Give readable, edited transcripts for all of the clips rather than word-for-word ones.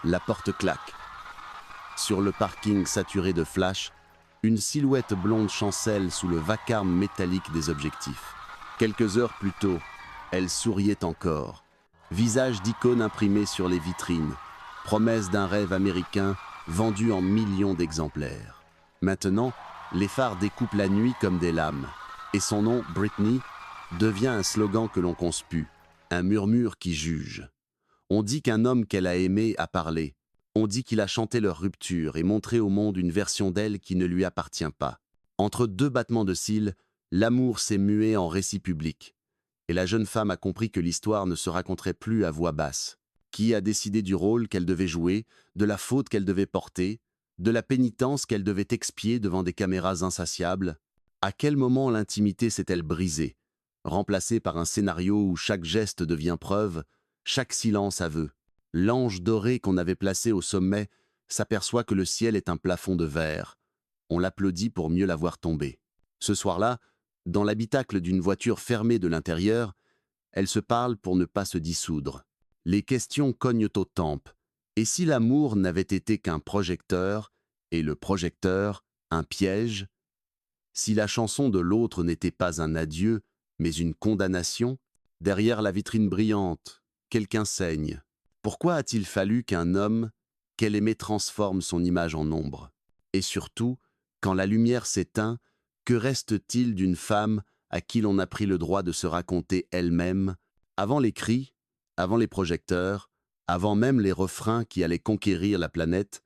La porte claque. Sur le parking saturé de flash, une silhouette blonde chancelle sous le vacarme métallique des objectifs. Quelques heures plus tôt, elle souriait encore. Visage d'icône imprimé sur les vitrines. Promesse d'un rêve américain vendu en millions d'exemplaires. Maintenant, les phares découpent la nuit comme des lames. Et son nom, Britney, devient un slogan que l'on conspue, un murmure qui juge. On dit qu'un homme qu'elle a aimé a parlé. On dit qu'il a chanté leur rupture et montré au monde une version d'elle qui ne lui appartient pas. Entre deux battements de cils, l'amour s'est mué en récit public. Et la jeune femme a compris que l'histoire ne se raconterait plus à voix basse. Qui a décidé du rôle qu'elle devait jouer, de la faute qu'elle devait porter, de la pénitence qu'elle devait expier devant des caméras insatiables? À quel moment l'intimité s'est-elle brisée, remplacée par un scénario où chaque geste devient preuve, chaque silence aveu? L'ange doré qu'on avait placé au sommet s'aperçoit que le ciel est un plafond de verre. On l'applaudit pour mieux la voir tomber. Ce soir-là, dans l'habitacle d'une voiture fermée de l'intérieur, elles se parlent pour ne pas se dissoudre. Les questions cognent aux tempes. Et si l'amour n'avait été qu'un projecteur, et le projecteur un piège? Si la chanson de l'autre n'était pas un adieu, mais une condamnation? Derrière la vitrine brillante, quelqu'un saigne. Pourquoi a-t-il fallu qu'un homme qu'elle aimait transforme son image en ombre? Et surtout, quand la lumière s'éteint, que reste-t-il d'une femme à qui l'on a pris le droit de se raconter elle-même, avant les cris, avant les projecteurs, avant même les refrains qui allaient conquérir la planète?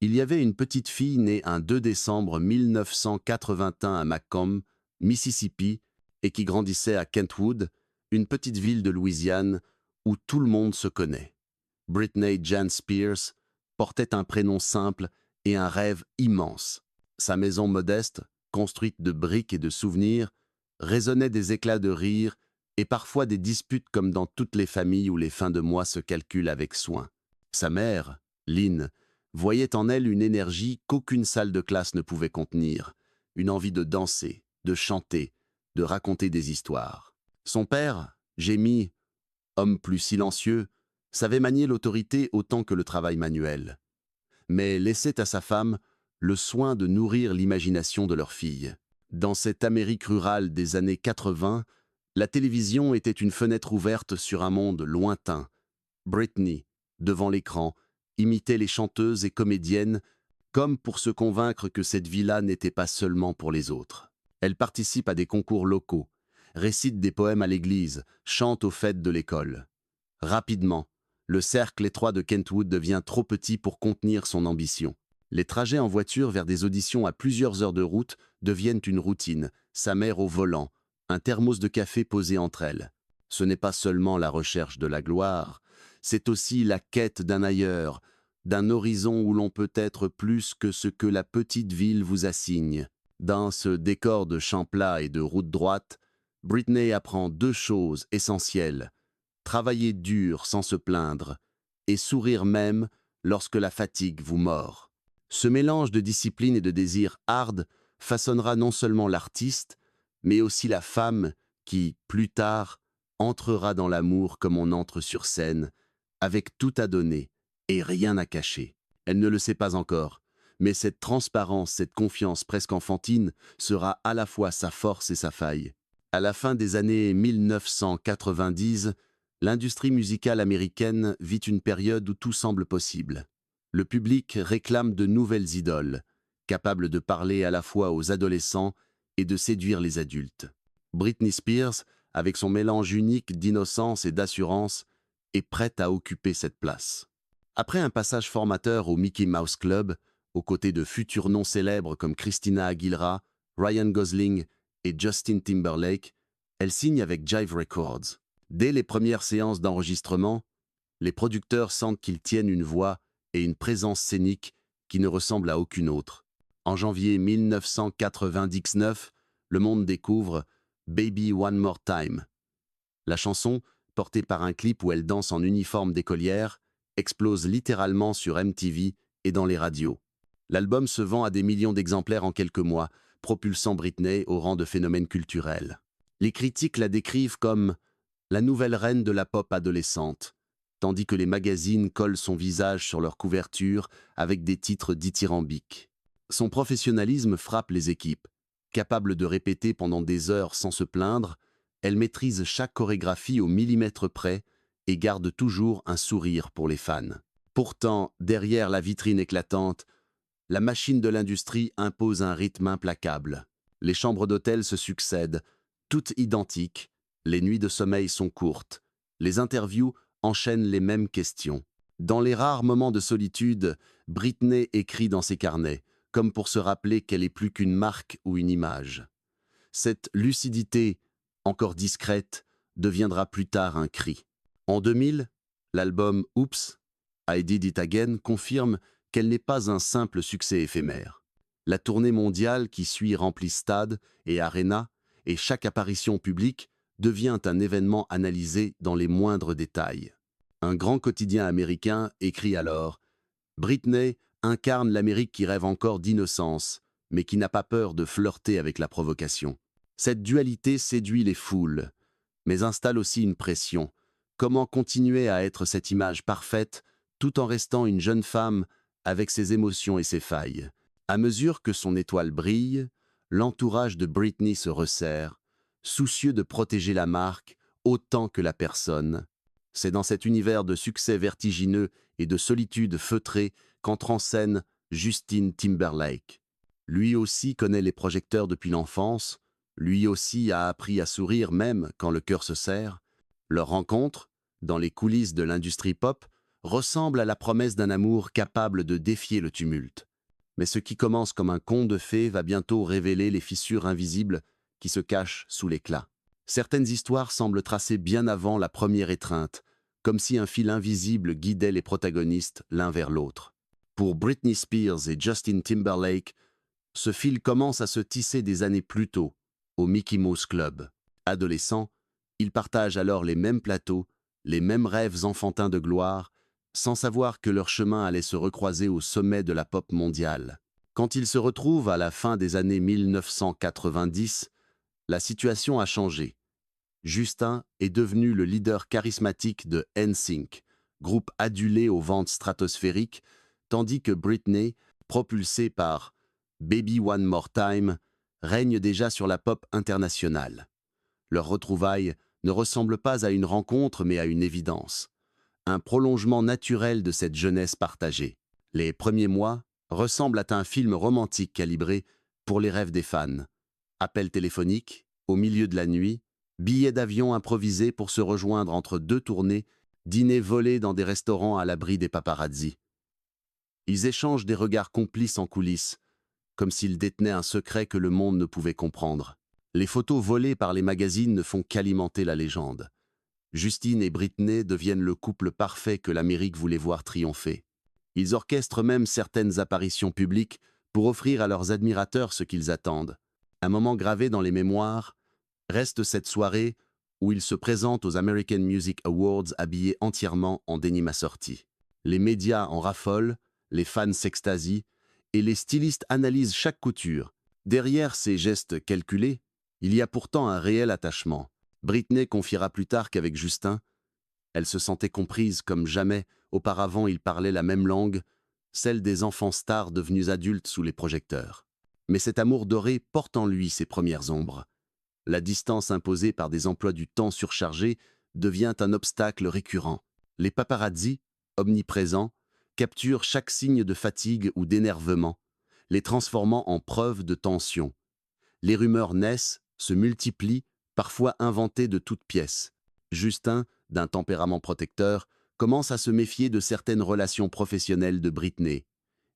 Il y avait une petite fille née un 2 décembre 1981 à Macomb, Mississippi, et qui grandissait à Kentwood, une petite ville de Louisiane où tout le monde se connaît. Britney Jean Spears portait un prénom simple et un rêve immense. Sa maison modeste, construite de briques et de souvenirs, résonnait des éclats de rire et parfois des disputes comme dans toutes les familles où les fins de mois se calculent avec soin. Sa mère, Lynn, voyait en elle une énergie qu'aucune salle de classe ne pouvait contenir, une envie de danser, de chanter, de raconter des histoires. Son père, Jamie, homme plus silencieux, savait manier l'autorité autant que le travail manuel, mais laissait à sa femme le soin de nourrir l'imagination de leur fille. Dans cette Amérique rurale des années 80, la télévision était une fenêtre ouverte sur un monde lointain. Britney, devant l'écran, imitait les chanteuses et comédiennes comme pour se convaincre que cette vie-là n'était pas seulement pour les autres. Elle participe à des concours locaux, récite des poèmes à l'église, chante aux fêtes de l'école. Rapidement, le cercle étroit de Kentwood devient trop petit pour contenir son ambition. Les trajets en voiture vers des auditions à plusieurs heures de route deviennent une routine, sa mère au volant, un thermos de café posé entre elles. Ce n'est pas seulement la recherche de la gloire, c'est aussi la quête d'un ailleurs, d'un horizon où l'on peut être plus que ce que la petite ville vous assigne. Dans ce décor de champs plats et de routes droites, Britney apprend deux choses essentielles: travailler dur sans se plaindre, et sourire même lorsque la fatigue vous mord. Ce mélange de discipline et de désir hard façonnera non seulement l'artiste, mais aussi la femme qui, plus tard, entrera dans l'amour comme on entre sur scène, avec tout à donner et rien à cacher. Elle ne le sait pas encore, mais cette transparence, cette confiance presque enfantine sera à la fois sa force et sa faille. À la fin des années 1990, l'industrie musicale américaine vit une période où tout semble possible. Le public réclame de nouvelles idoles, capables de parler à la fois aux adolescents et de séduire les adultes. Britney Spears, avec son mélange unique d'innocence et d'assurance, est prête à occuper cette place. Après un passage formateur au Mickey Mouse Club, aux côtés de futurs noms célèbres comme Christina Aguilera, Ryan Gosling et Justin Timberlake, elle signe avec Jive Records. Dès les premières séances d'enregistrement, les producteurs sentent qu'ils tiennent une voix et une présence scénique qui ne ressemblent à aucune autre. En janvier 1999, le monde découvre Baby One More Time. La chanson, portée par un clip où elle danse en uniforme d'écolière, explose littéralement sur MTV et dans les radios. L'album se vend à des millions d'exemplaires en quelques mois, propulsant Britney au rang de phénomène culturel. Les critiques la décrivent comme la nouvelle reine de la pop adolescente, tandis que les magazines collent son visage sur leur couverture avec des titres dithyrambiques. Son professionnalisme frappe les équipes. Capable de répéter pendant des heures sans se plaindre, elle maîtrise chaque chorégraphie au millimètre près et garde toujours un sourire pour les fans. Pourtant, derrière la vitrine éclatante, la machine de l'industrie impose un rythme implacable. Les chambres d'hôtel se succèdent, toutes identiques, les nuits de sommeil sont courtes, les interviews enchaînent les mêmes questions. Dans les rares moments de solitude, Britney écrit dans ses carnets, comme pour se rappeler qu'elle est plus qu'une marque ou une image. Cette lucidité, encore discrète, deviendra plus tard un cri. En 2000, l'album « Oops, I Did It Again » confirme qu'elle n'est pas un simple succès éphémère. La tournée mondiale qui suit remplit stades et arénas, et chaque apparition publique devient un événement analysé dans les moindres détails. Un grand quotidien américain écrit alors « Britney incarne l'Amérique qui rêve encore d'innocence, mais qui n'a pas peur de flirter avec la provocation. » Cette dualité séduit les foules, mais installe aussi une pression. Comment continuer à être cette image parfaite tout en restant une jeune femme avec ses émotions et ses failles? À mesure que son étoile brille, l'entourage de Britney se resserre, soucieux de protéger la marque autant que la personne. C'est dans cet univers de succès vertigineux et de solitude feutrée qu'entre en scène Justin Timberlake. Lui aussi connaît les projecteurs depuis l'enfance, lui aussi a appris à sourire même quand le cœur se serre. Leur rencontre, dans les coulisses de l'industrie pop, ressemble à la promesse d'un amour capable de défier le tumulte. Mais ce qui commence comme un conte de fées va bientôt révéler les fissures invisibles qui se cachent sous l'éclat. Certaines histoires semblent tracées bien avant la première étreinte, comme si un fil invisible guidait les protagonistes l'un vers l'autre. Pour Britney Spears et Justin Timberlake, ce fil commence à se tisser des années plus tôt, au Mickey Mouse Club. Adolescents, ils partagent alors les mêmes plateaux, les mêmes rêves enfantins de gloire, sans savoir que leur chemin allait se recroiser au sommet de la pop mondiale. Quand ils se retrouvent à la fin des années 1990, la situation a changé. Justin est devenu le leader charismatique de NSYNC, groupe adulé aux ventes stratosphériques, tandis que Britney, propulsée par Baby One More Time, règne déjà sur la pop internationale. Leur retrouvaille ne ressemble pas à une rencontre mais à une évidence. Un prolongement naturel de cette jeunesse partagée. Les premiers mois ressemblent à un film romantique calibré pour les rêves des fans. Appels téléphoniques, au milieu de la nuit, billets d'avion improvisés pour se rejoindre entre deux tournées, dîners volés dans des restaurants à l'abri des paparazzis. Ils échangent des regards complices en coulisses, comme s'ils détenaient un secret que le monde ne pouvait comprendre. Les photos volées par les magazines ne font qu'alimenter la légende. Justine et Britney deviennent le couple parfait que l'Amérique voulait voir triompher. Ils orchestrent même certaines apparitions publiques pour offrir à leurs admirateurs ce qu'ils attendent. Un moment gravé dans les mémoires reste cette soirée où ils se présentent aux American Music Awards habillés entièrement en denim assorti. Les médias en raffolent, les fans s'extasient, et les stylistes analysent chaque couture. Derrière ces gestes calculés, il y a pourtant un réel attachement. Britney confiera plus tard qu'avec Justin, elle se sentait comprise comme jamais auparavant ils parlaient la même langue, celle des enfants stars devenus adultes sous les projecteurs. Mais cet amour doré porte en lui ses premières ombres. La distance imposée par des emplois du temps surchargés devient un obstacle récurrent. Les paparazzis, omniprésents, capturent chaque signe de fatigue ou d'énervement, les transformant en preuve de tension. Les rumeurs naissent, se multiplient, parfois inventées de toutes pièces. Justin, d'un tempérament protecteur, commence à se méfier de certaines relations professionnelles de Britney.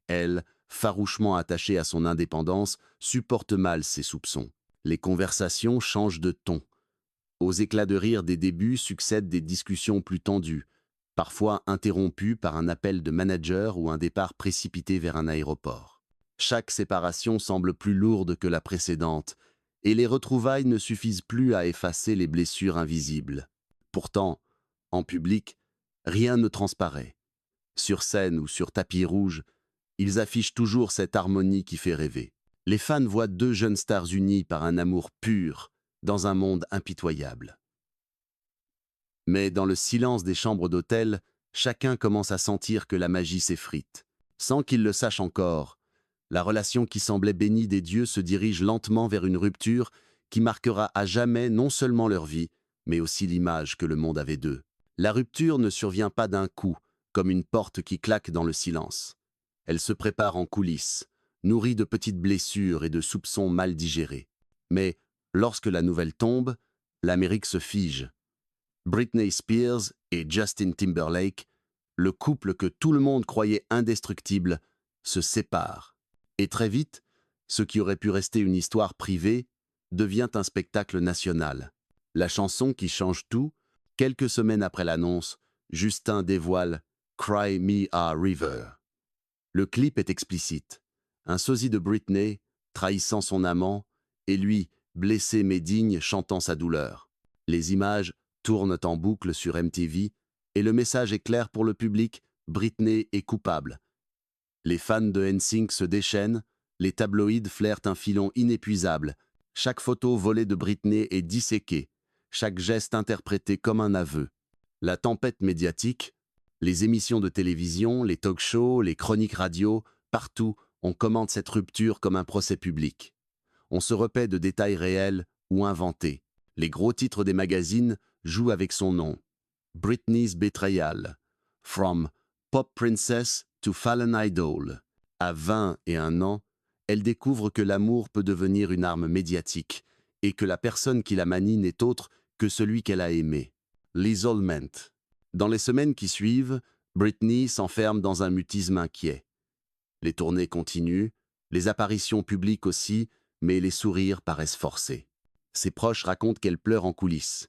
Elle, farouchement attachée à son indépendance, supporte mal ses soupçons. Les conversations changent de ton. Aux éclats de rire des débuts succèdent des discussions plus tendues, parfois interrompues par un appel de manager ou un départ précipité vers un aéroport. Chaque séparation semble plus lourde que la précédente, et les retrouvailles ne suffisent plus à effacer les blessures invisibles. Pourtant, en public, rien ne transparaît. Sur scène ou sur tapis rouge, ils affichent toujours cette harmonie qui fait rêver. Les fans voient deux jeunes stars unies par un amour pur dans un monde impitoyable. Mais dans le silence des chambres d'hôtel, Chacun commence à sentir que la magie s'effrite. Sans qu'il le sache encore, la relation qui semblait bénie des dieux se dirige lentement vers une rupture qui marquera à jamais non seulement leur vie, mais aussi l'image que le monde avait d'eux. La rupture ne survient pas d'un coup, comme une porte qui claque dans le silence. Elle se prépare en coulisses, nourrie de petites blessures et de soupçons mal digérés. Mais lorsque la nouvelle tombe, l'Amérique se fige. Britney Spears et Justin Timberlake, le couple que tout le monde croyait indestructible, se séparent. Et très vite, ce qui aurait pu rester une histoire privée devient un spectacle national. La chanson qui change tout, quelques semaines après l'annonce, Justin dévoile Cry Me a River. Le clip est explicite. Un sosie de Britney, trahissant son amant, et lui, blessé mais digne, chantant sa douleur. Les images tournent en boucle sur MTV, et le message est clair pour le public, Britney est coupable. Les fans de NSYNC se déchaînent, les tabloïds flairent un filon inépuisable. Chaque photo volée de Britney est disséquée, chaque geste interprété comme un aveu. La tempête médiatique, les émissions de télévision, les talk-shows, les chroniques radio, partout, on commente cette rupture comme un procès public. On se repaît de détails réels ou inventés. Les gros titres des magazines jouent avec son nom. Britney's Betrayal. From Pop Princess to Fallen Idol. À 21 ans, elle découvre que l'amour peut devenir une arme médiatique et que la personne qui la manie n'est autre que celui qu'elle a aimé. L'isolement. Dans les semaines qui suivent, Britney s'enferme dans un mutisme inquiet. Les tournées continuent, les apparitions publiques aussi, mais les sourires paraissent forcés. Ses proches racontent qu'elle pleure en coulisses,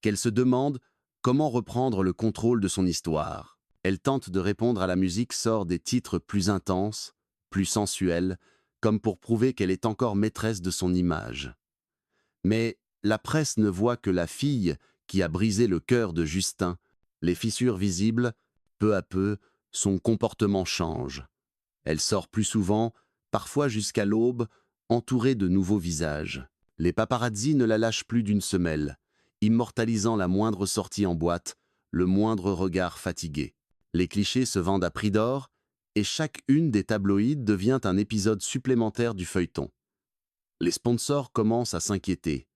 qu'elle se demande comment reprendre le contrôle de son histoire. Elle tente de répondre à la musique, sort des titres plus intenses, plus sensuels, comme pour prouver qu'elle est encore maîtresse de son image. Mais la presse ne voit que la fille qui a brisé le cœur de Justin. Les fissures visibles, peu à peu, son comportement change. Elle sort plus souvent, parfois jusqu'à l'aube, entourée de nouveaux visages. Les paparazzis ne la lâchent plus d'une semelle, immortalisant la moindre sortie en boîte, le moindre regard fatigué. Les clichés se vendent à prix d'or, et chaque une des tabloïds devient un épisode supplémentaire du feuilleton. Les sponsors commencent à s'inquiéter.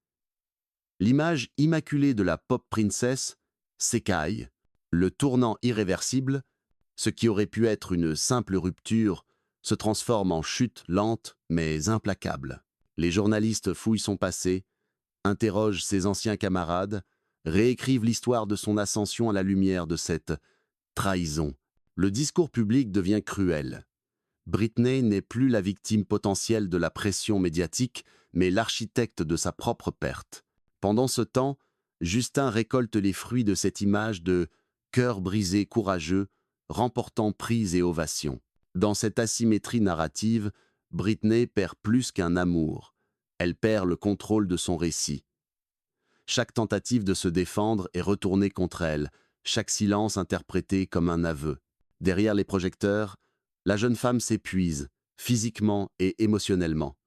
L'image immaculée de la pop princess s'écaille, le tournant irréversible, ce qui aurait pu être une simple rupture, se transforme en chute lente mais implacable. Les journalistes fouillent son passé, interrogent ses anciens camarades, réécrivent l'histoire de son ascension à la lumière de cette trahison. Le discours public devient cruel. Britney n'est plus la victime potentielle de la pression médiatique, mais l'architecte de sa propre perte. Pendant ce temps, Justin récolte les fruits de cette image de cœur brisé courageux, remportant prix et ovations. Dans cette asymétrie narrative, Britney perd plus qu'un amour. Elle perd le contrôle de son récit. Chaque tentative de se défendre est retournée contre elle, chaque silence interprété comme un aveu. Derrière les projecteurs, la jeune femme s'épuise, physiquement et émotionnellement.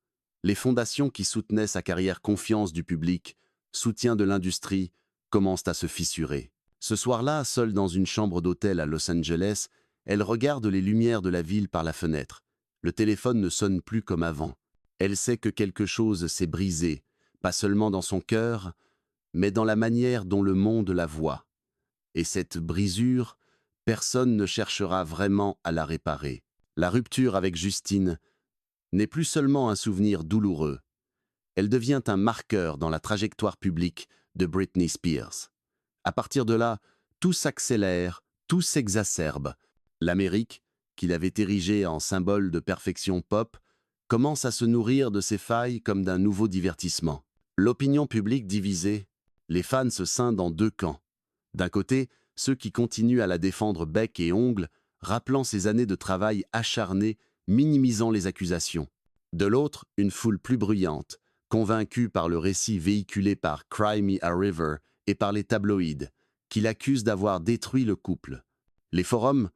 Les fondations qui soutenaient sa carrière confiance du public, soutien de l'industrie, commencent à se fissurer. Ce soir-là, seule dans une chambre d'hôtel à Los Angeles, elle regarde les lumières de la ville par la fenêtre. Le téléphone ne sonne plus comme avant. Elle sait que quelque chose s'est brisé, pas seulement dans son cœur, mais dans la manière dont le monde la voit. Et cette brisure, personne ne cherchera vraiment à la réparer. La rupture avec Justine n'est plus seulement un souvenir douloureux. Elle devient un marqueur dans la trajectoire publique de Britney Spears. À partir de là, tout s'accélère, tout s'exacerbe. L'Amérique, qu'il avait érigée en symbole de perfection pop, commence à se nourrir de ses failles comme d'un nouveau divertissement. L'opinion publique divisée, les fans se scindent en deux camps. D'un côté, ceux qui continuent à la défendre bec et ongles, rappelant ses années de travail acharné, minimisant les accusations. De l'autre, une foule plus bruyante, convaincue par le récit véhiculé par Cry Me a River et par les tabloïds, qui l'accusent d'avoir détruit le couple. Les forums,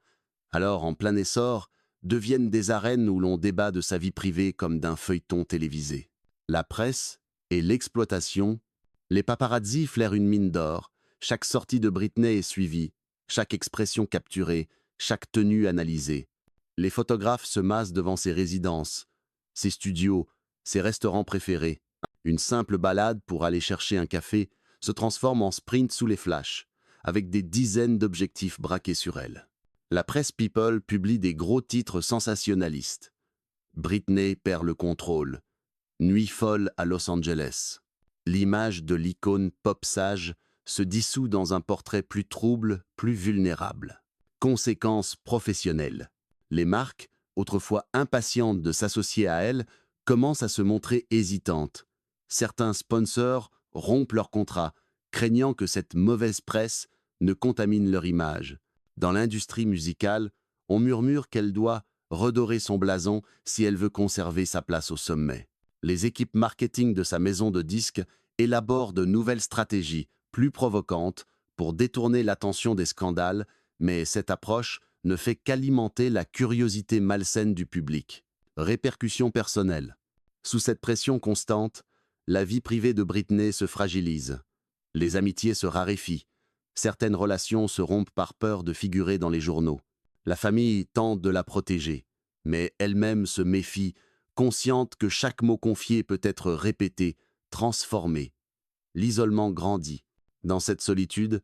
alors en plein essor, deviennent des arènes où l'on débat de sa vie privée comme d'un feuilleton télévisé. La presse et l'exploitation, les paparazzis flairent une mine d'or, chaque sortie de Britney est suivie, chaque expression capturée, chaque tenue analysée. Les photographes se massent devant ses résidences, ses studios, ses restaurants préférés. Une simple balade pour aller chercher un café se transforme en sprint sous les flashs, avec des dizaines d'objectifs braqués sur elle. La presse People publie des gros titres sensationnalistes. Britney perd le contrôle. Nuit folle à Los Angeles. L'image de l'icône pop sage se dissout dans un portrait plus trouble, plus vulnérable. Conséquences professionnelles. Les marques, autrefois impatientes de s'associer à elle, commencent à se montrer hésitantes. Certains sponsors rompent leur contrat, craignant que cette mauvaise presse ne contamine leur image. Dans l'industrie musicale, on murmure qu'elle doit redorer son blason si elle veut conserver sa place au sommet. Les équipes marketing de sa maison de disques élaborent de nouvelles stratégies, plus provocantes, pour détourner l'attention des scandales, mais cette approche ne fait qu'alimenter la curiosité malsaine du public. Répercussions personnelles. Sous cette pression constante, la vie privée de Britney se fragilise. Les amitiés se raréfient. Certaines relations se rompent par peur de figurer dans les journaux. La famille tente de la protéger, mais elle-même se méfie, consciente que chaque mot confié peut être répété, transformé. L'isolement grandit. Dans cette solitude,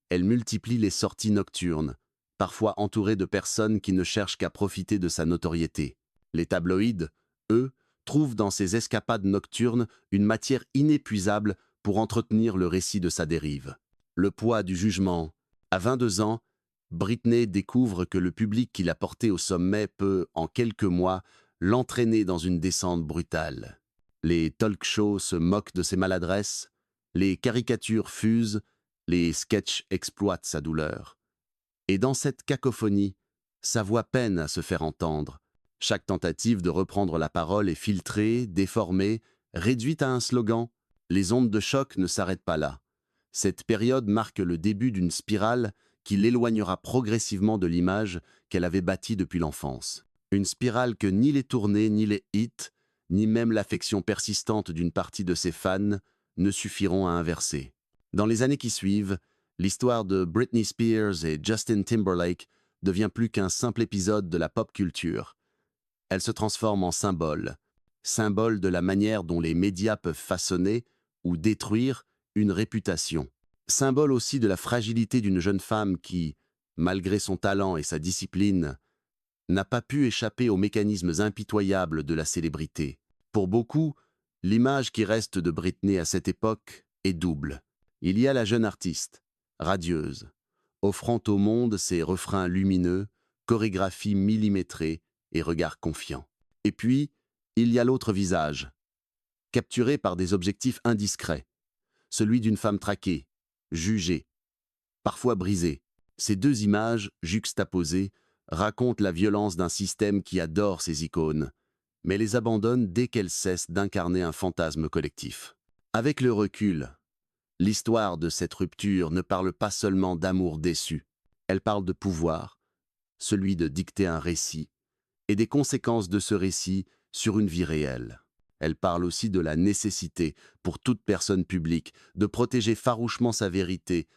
elle multiplie les sorties nocturnes, parfois entourée de personnes qui ne cherchent qu'à profiter de sa notoriété. Les tabloïds, eux, trouvent dans ces escapades nocturnes une matière inépuisable pour entretenir le récit de sa dérive. Le poids du jugement. À 22 ans, Britney découvre que le public qui l'a portée au sommet peut, en quelques mois, l'entraîner dans une descente brutale. Les talk-shows se moquent de ses maladresses, les caricatures fusent, les sketchs exploitent sa douleur. Et dans cette cacophonie, sa voix peine à se faire entendre. Chaque tentative de reprendre la parole est filtrée, déformée, réduite à un slogan. Les ondes de choc ne s'arrêtent pas là. Cette période marque le début d'une spirale qui l'éloignera progressivement de l'image qu'elle avait bâtie depuis l'enfance. Une spirale que ni les tournées, ni les hits, ni même l'affection persistante d'une partie de ses fans ne suffiront à inverser. Dans les années qui suivent, l'histoire de Britney Spears et Justin Timberlake devient plus qu'un simple épisode de la pop culture. Elle se transforme en symbole de la manière dont les médias peuvent façonner ou détruire une réputation. Symbole aussi de la fragilité d'une jeune femme qui, malgré son talent et sa discipline, n'a pas pu échapper aux mécanismes impitoyables de la célébrité. Pour beaucoup, l'image qui reste de Britney à cette époque est double. Il y a la jeune artiste, radieuse, offrant au monde ses refrains lumineux, chorégraphies millimétrées et regards confiants. Et puis, il y a l'autre visage, capturé par des objectifs indiscrets, celui d'une femme traquée, jugée, parfois brisée. Ces deux images, juxtaposées, racontent la violence d'un système qui adore ses icônes, mais les abandonne dès qu'elles cessent d'incarner un fantasme collectif. Avec le recul, l'histoire de cette rupture ne parle pas seulement d'amour déçu, elle parle de pouvoir, celui de dicter un récit, et des conséquences de ce récit sur une vie réelle. Elle parle aussi de la nécessité, pour toute personne publique, de protéger farouchement sa vérité,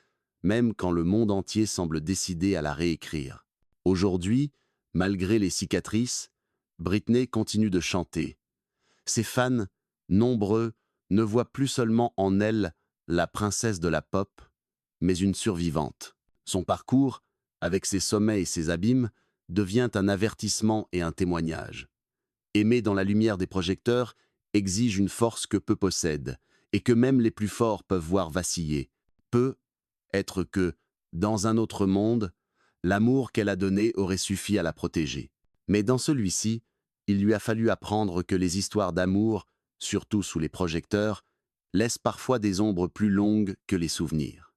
même quand le monde entier semble décidé à la réécrire. Aujourd'hui, malgré les cicatrices, Britney continue de chanter. Ses fans, nombreux, ne voient plus seulement en elle la princesse de la pop, mais une survivante. Son parcours, avec ses sommets et ses abîmes, devient un avertissement et un témoignage. Aimer dans la lumière des projecteurs exige une force que peu possèdent, et que même les plus forts peuvent voir vaciller. Peut être que, dans un autre monde, l'amour qu'elle a donné aurait suffi à la protéger. Mais dans celui-ci, il lui a fallu apprendre que les histoires d'amour, surtout sous les projecteurs, laissent parfois des ombres plus longues que les souvenirs.